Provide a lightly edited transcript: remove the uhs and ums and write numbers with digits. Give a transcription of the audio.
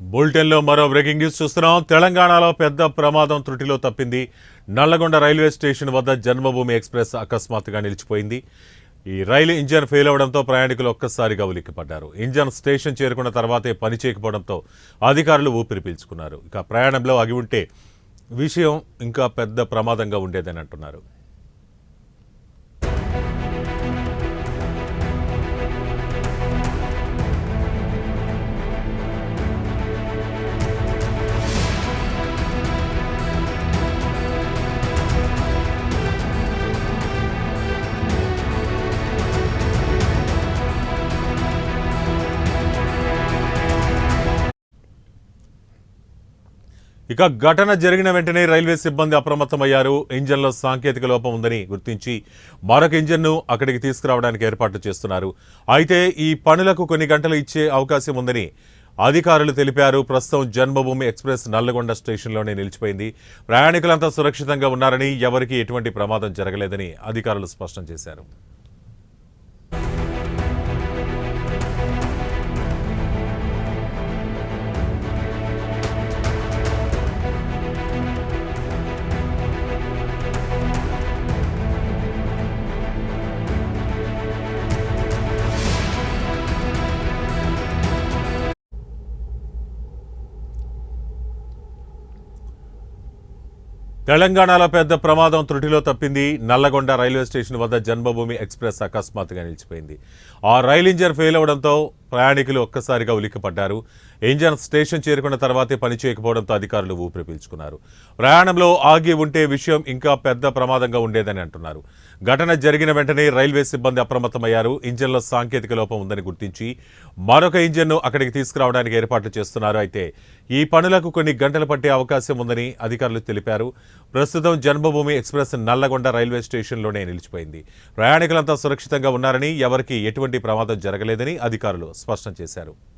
బులెటిన్లో మరో breaking news చూస్తున్నాం. తెలంగాణలో పెద్ద ప్రమాదం త్రుటిలో తప్పింది. నల్లగొండ రైల్వే స్టేషన్ వద్ద జన్మభూమి ఎక్స్ప్రెస్ అకస్మాత్తుగా నిలిచిపోయింది. ఈ రైలు ఇంజన్ ఫెయిల్ అవడంతో ప్రయాణికులు ఒక్కసారిగా ఉలిక్కిపడ్డారు. ఇంజన్ స్టేషన్ చేరుకున్న తర్వాతే పని చేయకపోవడంతో అధికారులు ఊపిరి పీల్చుకున్నారు. ఇక ప్రయాణంలో ఆగి ఉంటే విషయం ఇంకా పెద్ద ప్రమాదంగా ఉండేదని అంటున్నారు. ఇక ఘటన జరిగిన వెంటనే రైల్వే సిబ్బంది అప్రమత్తమయ్యారు. ఇంజన్లో సాంకేతిక లోపం ఉందని గుర్తించి మరొక ఇంజన్ను అక్కడికి తీసుకురావడానికి ఏర్పాట్లు చేస్తున్నారు. అయితే ఈ పనులకు కొన్ని గంటలు ఇచ్చే అవకాశం ఉందని అధికారులు తెలిపారు. ప్రస్తుతం జన్మభూమి ఎక్స్ప్రెస్ నల్లగొండ స్టేషన్లోనే నిలిచిపోయింది. ప్రయాణికులంతా సురక్షితంగా ఉన్నారని, ఎవరికీ ఎటువంటి ప్రమాదం జరగలేదని అధికారులు స్పష్టం చేశారు. తెలంగాణలో పెద్ద ప్రమాదం త్రుటిలో తప్పింది. నల్లగొండ రైల్వే స్టేషన్ వద్ద జన్మభూమి ఎక్స్ప్రెస్ అకస్మాత్తుగా నిలిచిపోయింది. ఆ రైలు ఇంజన్ ఫెయిల్ అవడంతో ప్రయాణికులు ఒక్కసారిగా ఉలిక్కిపడ్డారు. ఇంజన్ స్టేషన్ చేరుకున్న తర్వాతే పని చేయకపోవడంతో అధికారులు ఊపిరి పీల్చుకున్నారు. ప్రయాణంలో ఆగి ఉంటే విషయం ఇంకా పెద్ద ప్రమాదంగా ఉండేదని అంటున్నారు. ఘటన జరిగిన వెంటనే రైల్వే సిబ్బంది అప్రమత్తమయ్యారు. ఇంజన్లో సాంకేతిక లోపం ఉందని గుర్తించి మరొక ఇంజన్ను అక్కడికి తీసుకురావడానికి ఏర్పాట్లు చేస్తున్నారు. అయితే ఈ పనులకు కొన్ని గంటలు పట్టే అవకాశం ఉందని అధికారులు తెలిపారు. ప్రస్తుతం జన్మభూమి ఎక్స్ప్రెస్ నల్లగొండ రైల్వే స్టేషన్లోనే నిలిచిపోయింది. ప్రయాణికులంతా సురక్షితంగా ఉన్నారని, ఎవరికీ ఎటువంటి ప్రమాదం జరగలేదని అధికారులు స్పష్టం చేశారు.